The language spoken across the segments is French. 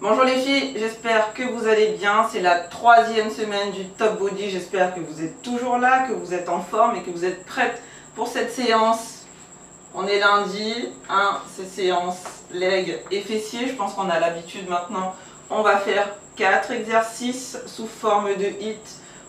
Bonjour les filles, j'espère que vous allez bien. C'est la 3e semaine du Top Body. J'espère que vous êtes toujours là, que vous êtes en forme et que vous êtes prêtes pour cette séance. On est lundi, c'est séance legs et fessiers. Je pense qu'on a l'habitude maintenant. On va faire 4 exercices sous forme de HIIT.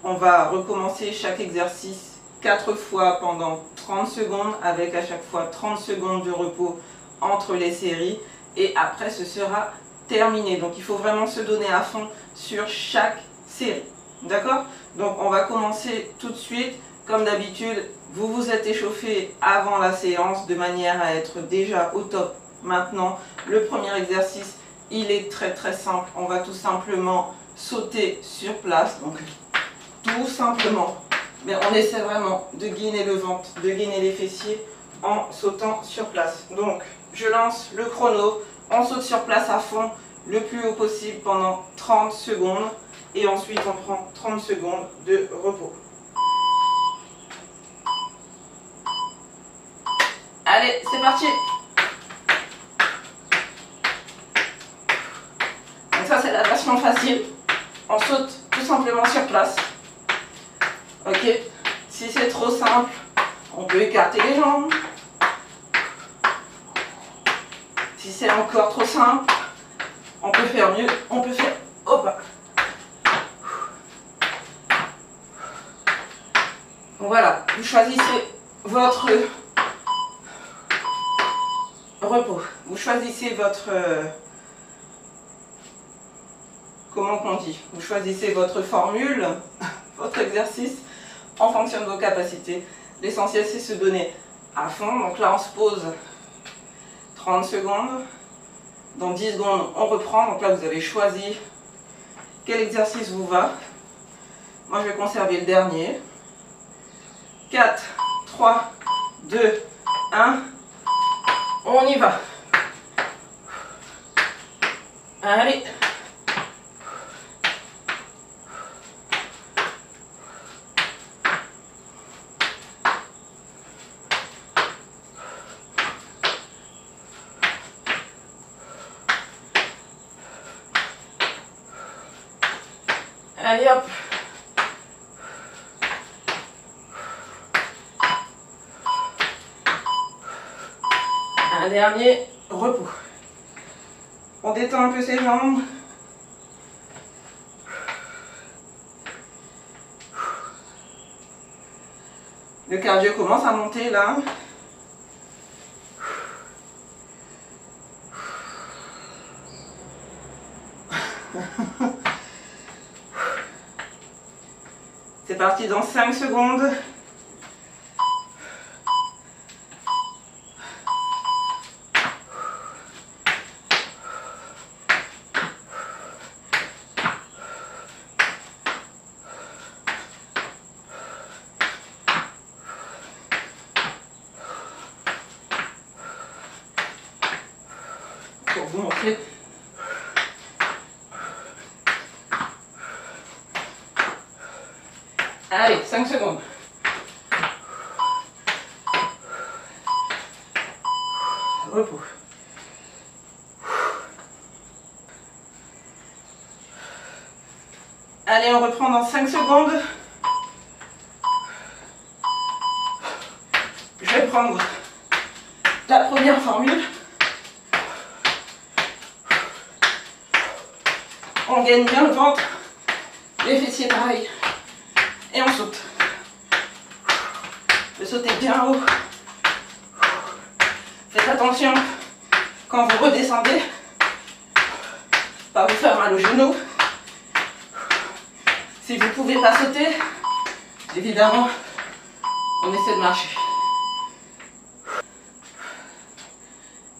On va recommencer chaque exercice 4 fois pendant 30 secondes avec à chaque fois 30 secondes de repos entre les séries. Et après ce sera terminé. Donc il faut vraiment se donner à fond sur chaque série. D'accord? Donc on va commencer tout de suite. Comme d'habitude, vous vous êtes échauffé avant la séance de manière à être déjà au top. Maintenant, le premier exercice, il est très simple. On va tout simplement sauter sur place. Donc tout simplement. Mais on essaie vraiment de gainer le ventre, de gainer les fessiers en sautant sur place. Donc je lance le chrono. On saute sur place à fond le plus haut possible pendant 30 secondes et ensuite on prend 30 secondes de repos. Allez, c'est parti. Donc ça c'est la version facile. On saute tout simplement sur place. Ok, si c'est trop simple, on peut écarter les jambes. Si c'est encore trop simple, on peut faire mieux, on peut faire... Hop. Voilà, vous choisissez votre repos. Vous choisissez votre... comment on dit? Vous choisissez votre formule, votre exercice, en fonction de vos capacités. L'essentiel, c'est se donner à fond. Donc là, on se pose 30 secondes. Dans 10 secondes, on reprend. Donc là, vous avez choisi quel exercice vous va. Moi, je vais conserver le dernier. 4, 3, 2, 1. On y va. Allez. Allez hop. Un dernier repos. On détend un peu ses jambes. Le cardio commence à monter là. C'est parti dans 5 secondes. Pour vous montrer. Allez, 5 secondes. Repos. Allez, on reprend dans 5 secondes. Je vais prendre la première formule. On gagne bien le ventre, les fessiers pareil. Et on saute. Vous sautez bien haut. Faites attention quand vous redescendez, pas vous faire mal aux genoux. Si vous ne pouvez pas sauter, évidemment, on essaie de marcher.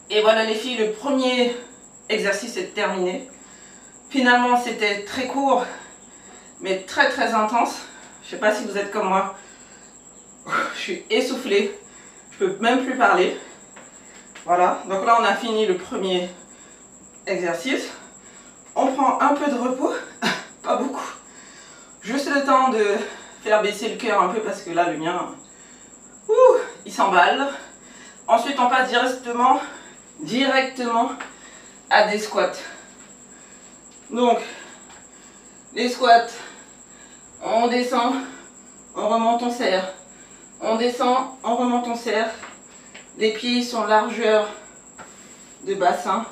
Et voilà les filles, le premier exercice est terminé. Finalement, c'était très court, mais très intense. Je ne sais pas si vous êtes comme moi. Je suis essoufflée. Je ne peux même plus parler. Voilà. Donc là, on a fini le premier exercice. On prend un peu de repos. Pas beaucoup. Juste le temps de faire baisser le cœur un peu parce que là, le mien, il s'emballe. Ensuite, on passe directement à des squats. Donc, les squats, on descend, on remonte, on serre. On descend, on remonte, on serre. Les pieds sont largeur de bassin.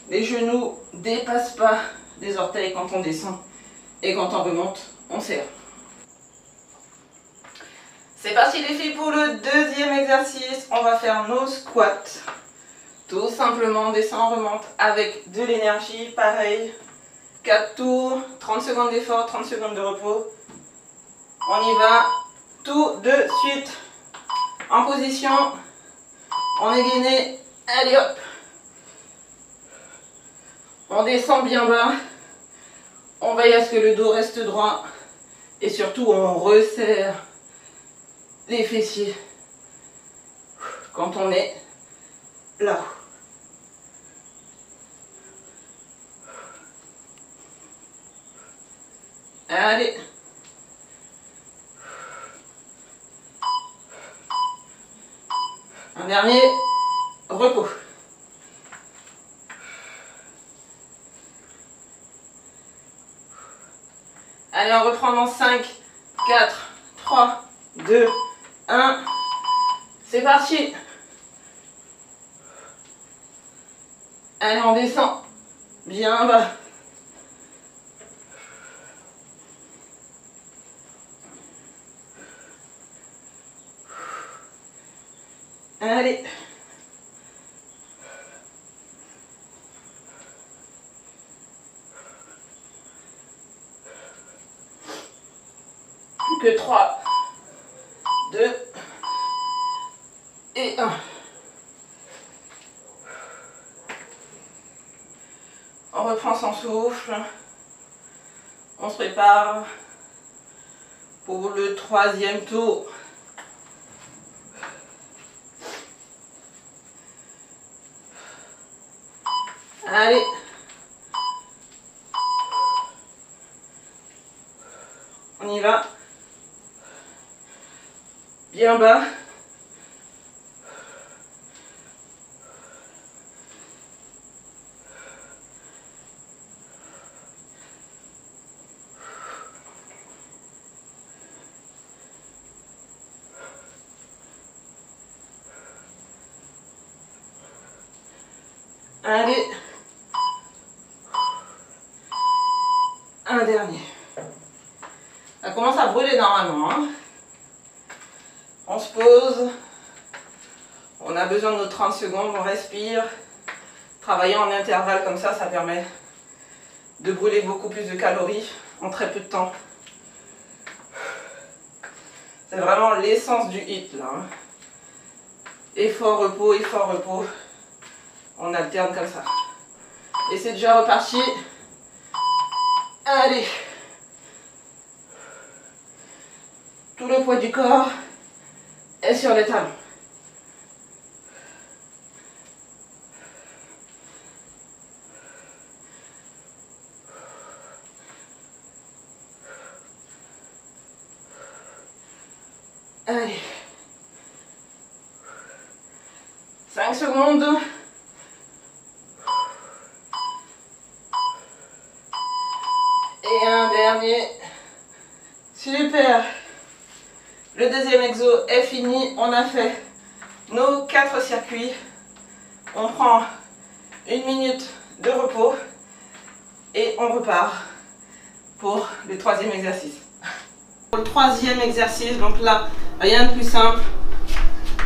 Les genoux ne dépassent pas les orteils quand on descend. Et quand on remonte, on serre. C'est parti les filles pour le deuxième exercice. On va faire nos squats. Tout simplement, on descend, on remonte avec de l'énergie. Pareil, 4 tours, 30 secondes d'effort, 30 secondes de repos. On y va tout de suite. En position, on est gainé. Allez hop. On descend bien bas. On veille à ce que le dos reste droit. Et surtout, on resserre les fessiers quand on est là-haut. Allez. Un dernier, repos. Allez, on reprend dans 5, 4, 3, 2, 1. C'est parti. Allez, on descend bien bas. Allez. Plus que 3, 2 et 1. On reprend son souffle. On se prépare pour le troisième tour. Allez. On y va. Bien bas. Allez. Un dernier. Ça commence à brûler normalement. Hein. On se pose. On a besoin de nos 30 secondes. On respire. Travailler en intervalle comme ça permet de brûler beaucoup plus de calories en très peu de temps. C'est vraiment l'essence du HIIT là. Hein. Effort, repos, effort, repos. On alterne comme ça. Et c'est déjà reparti. Allez. Tout le poids du corps est sur les talons. Allez. 5 secondes. Et un dernier. Super. Le deuxième exo est fini. On a fait nos 4 circuits. On prend 1 minute de repos. Et on repart pour le troisième exercice. Pour le troisième exercice, donc là, rien de plus simple.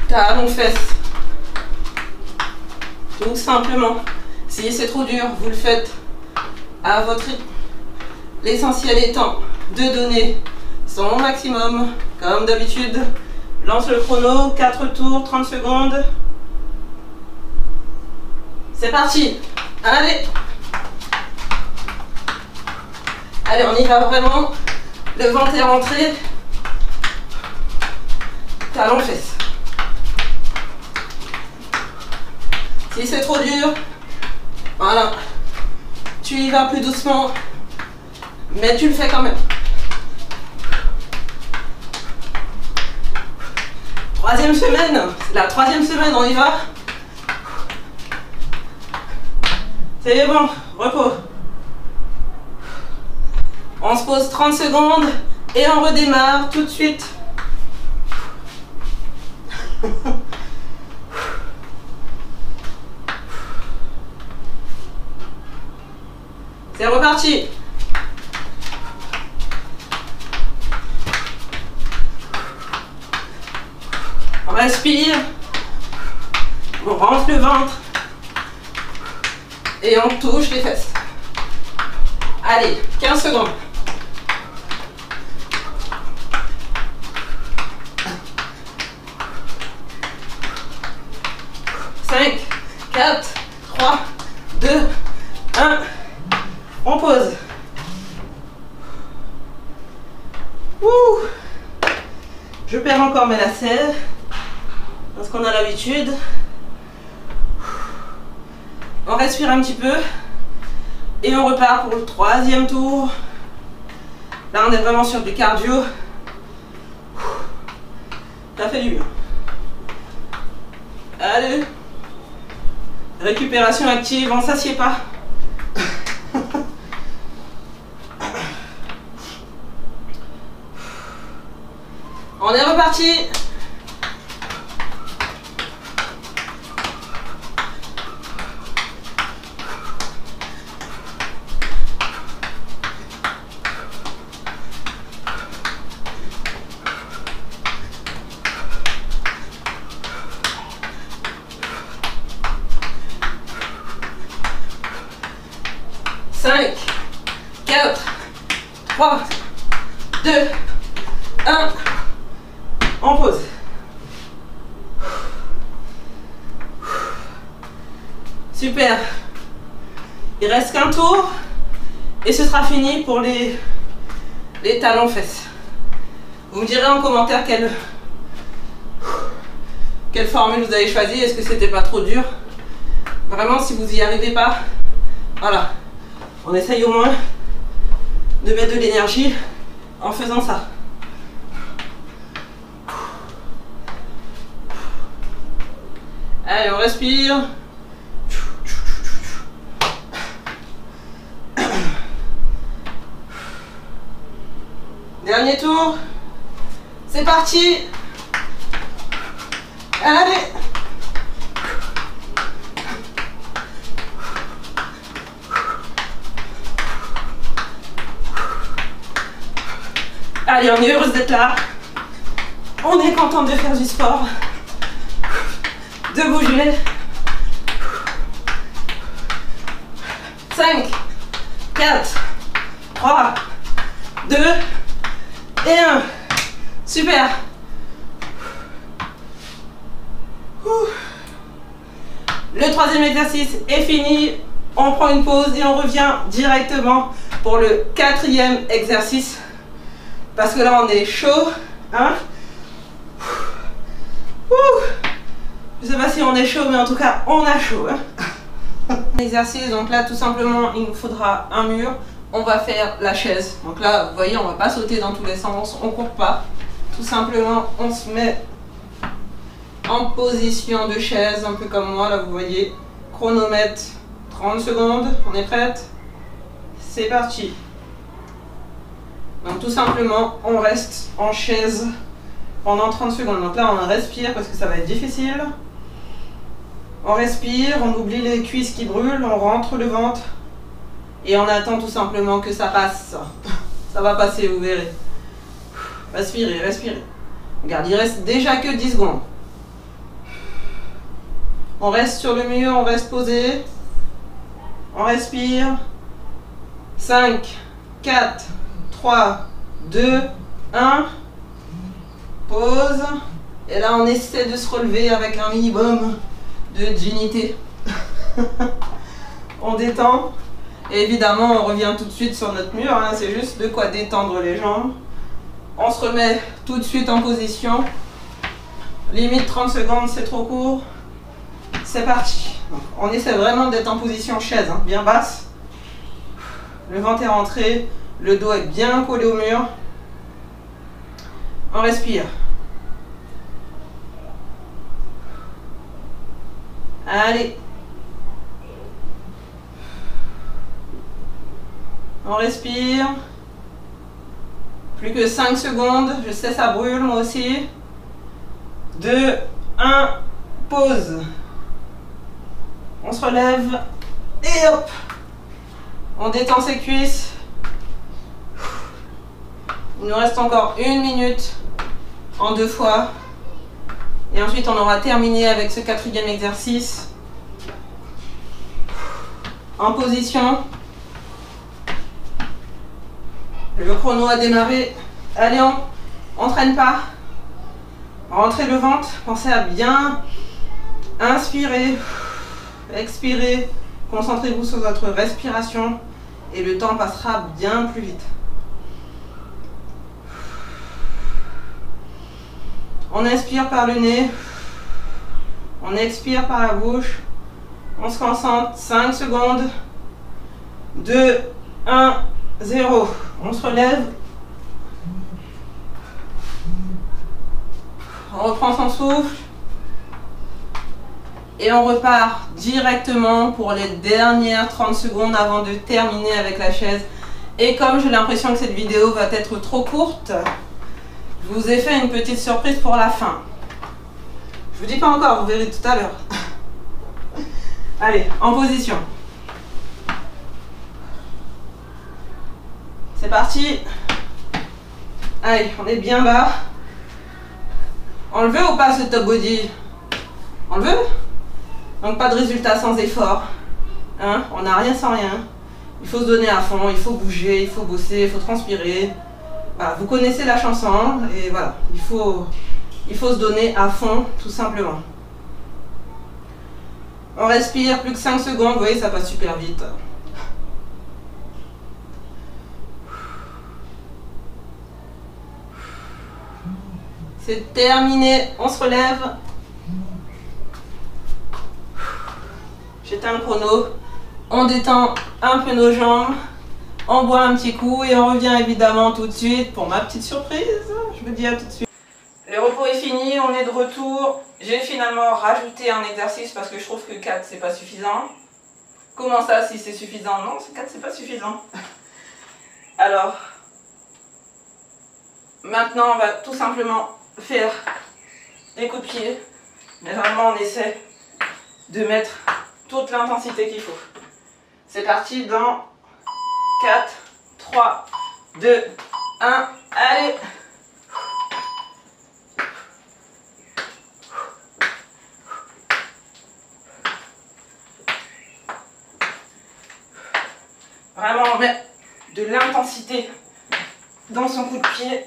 Talons fesses. Tout simplement. Si c'est trop dur, vous le faites à votre rythme. L'essentiel étant de donner son maximum, comme d'habitude. Lance le chrono, 4 tours, 30 secondes. C'est parti. Allez. Allez, on y va vraiment. Le ventre est rentré. Talons fesses. Si c'est trop dur, voilà. Tu y vas plus doucement. Mais tu le fais quand même. Troisième semaine, la troisième semaine, on y va. C'est bon, repos. On se pose 30 secondes et on redémarre tout de suite. C'est reparti. On respire. On rentre le ventre. Et on touche les fesses. Allez, 15 secondes. 5, 4, 3, 2, 1. On pose. Ouh. Je perds encore mes lacets parce qu'on a l'habitude. On respire un petit peu et on repart pour le troisième tour. Là, on est vraiment sur du cardio. Ça fait du bien. Allez. Récupération active, on ne s'assied pas. On est reparti. Cinq, 4, 3, 2, 1. On pose. Super. Il reste qu'un tour et ce sera fini pour les talons fesses. Vous me direz en commentaire quelle formule vous avez choisi. Est-ce que c'était pas trop dur? Vraiment, si vous n'y arrivez pas, voilà. On essaye au moins de mettre de l'énergie en faisant ça. Allez, on respire. Dernier tour. C'est parti. Allez. Allez, on est heureuse d'être là. On est contente de faire du sport. De bouger. 5, 4, 3, 2 et 1. Super. Le troisième exercice est fini. On prend une pause et on revient directement pour le quatrième exercice. Parce que là, on est chaud. Hein? Je ne sais pas si on est chaud, mais en tout cas, on a chaud. Hein? Exercice, donc là, tout simplement, il nous faudra un mur. On va faire la chaise. Donc là, vous voyez, on ne va pas sauter dans tous les sens. On ne court pas. Tout simplement, on se met en position de chaise, un peu comme moi. Là, vous voyez, chronomètre, 30 secondes. On est prête? C'est parti. Donc tout simplement, on reste en chaise pendant 30 secondes. Donc là, on respire parce que ça va être difficile. On respire, on oublie les cuisses qui brûlent, on rentre le ventre et on attend tout simplement que ça passe. Ça va passer, vous verrez. Respirez, respirez. Regarde, il reste déjà que 10 secondes. On reste sur le mur, on reste posé. On respire. 5, 4, 3, 2, 1. Pause. Et là, on essaie de se relever avec un minimum de dignité. On détend. Et évidemment, on revient tout de suite sur notre mur. Hein. C'est juste de quoi détendre les jambes. On se remet tout de suite en position. Limite 30 secondes, c'est trop court. C'est parti. Donc, on essaie vraiment d'être en position chaise, hein, bien basse. Le ventre est rentré. Le dos est bien collé au mur. On respire. Allez. On respire. Plus que 5 secondes. Je sais, ça brûle, moi aussi. 2, 1, pause. On se relève. Et hop. On détend ses cuisses. Il nous reste encore 1 minute en 2 fois. Et ensuite, on aura terminé avec ce 4e exercice. En position. Le chrono a démarré. Allez, on traîne pas. Rentrez le ventre. Pensez à bien inspirer, expirer. Concentrez-vous sur votre respiration et le temps passera bien plus vite. On inspire par le nez. On expire par la bouche. On se concentre. 5 secondes. 2, 1, 0. On se relève. On reprend son souffle. Et on repart directement pour les dernières 30 secondes avant de terminer avec la chaise. Et comme j'ai l'impression que cette vidéo va être trop courte, je vous ai fait une petite surprise pour la fin. Je vous dis pas encore, vous verrez tout à l'heure. Allez, en position. C'est parti. Allez, on est bien bas. Enlevez ou pas ce top body? Enlevez. Donc pas de résultat sans effort. Hein? On n'a rien sans rien. Il faut se donner à fond, il faut bouger, il faut bosser, il faut transpirer. Voilà, vous connaissez la chanson et voilà, il faut se donner à fond tout simplement. On respire, plus que 5 secondes, vous voyez ça passe super vite. C'est terminé, on se relève. J'éteins le chrono, on détend un peu nos jambes, on boit un petit coup et on revient évidemment tout de suite pour ma petite surprise. Je vous dis à tout de suite. Le repos est fini, on est de retour. J'ai finalement rajouté un exercice parce que je trouve que 4 c'est pas suffisant. Comment ça, si c'est suffisant? Non, 4 c'est pas suffisant. Alors, maintenant on va tout simplement faire des coups de pied. Mais vraiment on essaie de mettre toute l'intensité qu'il faut. C'est parti dans 4, 3, 2, 1, allez! Vraiment, on met de l'intensité dans son coup de pied.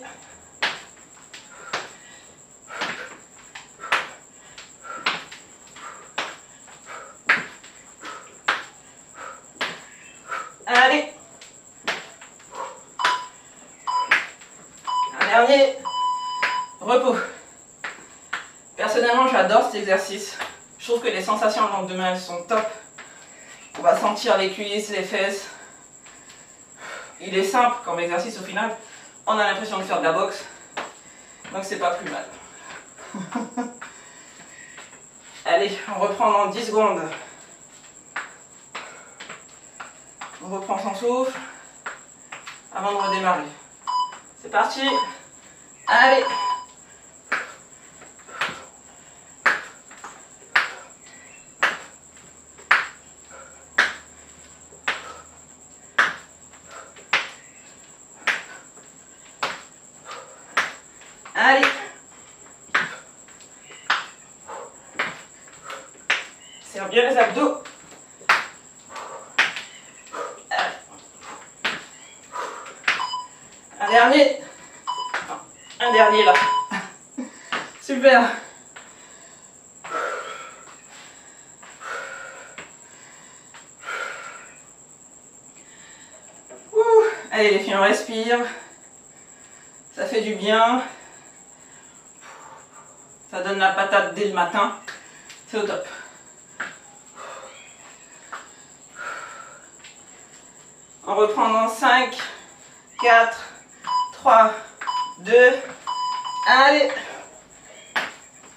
Allez. Un dernier. Repos. Personnellement, j'adore cet exercice. Je trouve que les sensations au lendemain, elles sont top. On va sentir les cuisses, les fesses. Il est simple comme exercice au final. On a l'impression de faire de la boxe. Donc c'est pas plus mal. Allez, on reprend dans 10 secondes. On reprend son souffle avant de redémarrer. C'est parti. Allez. Allez. Serre bien les abdos. Un dernier. Un dernier là. Super. Allez les filles, on respire. Ça fait du bien. Ça donne la patate dès le matin. C'est au top. On reprend dans 5, 4, 3, 2, allez.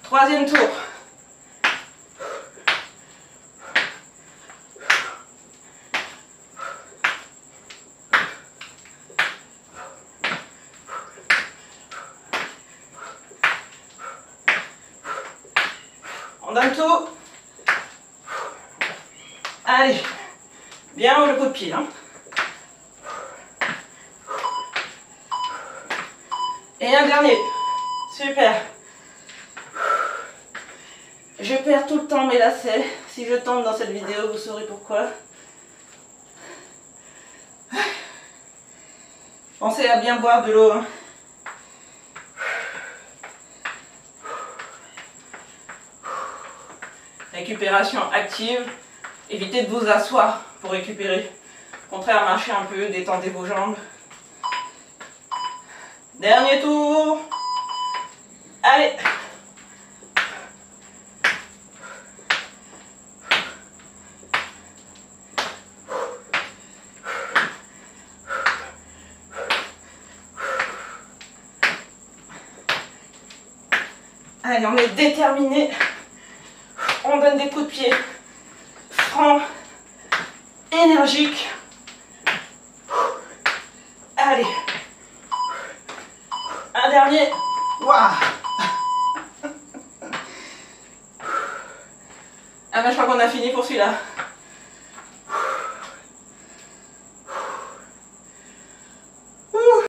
Troisième tour. donne tout. Allez, bien haut le coup de pied. Hein. Et un dernier. Super. Je perds tout le temps mes lacets. Si je tombe dans cette vidéo, vous saurez pourquoi. Pensez à bien boire de l'eau. Hein. Récupération active. Évitez de vous asseoir pour récupérer. Au contraire, marchez un peu, détendez vos jambes. Dernier tour. Allez. Allez, on est déterminé. On donne des coups de pied francs, énergiques. Allez. Un dernier. Waouh. Ah ben je crois qu'on a fini pour celui-là.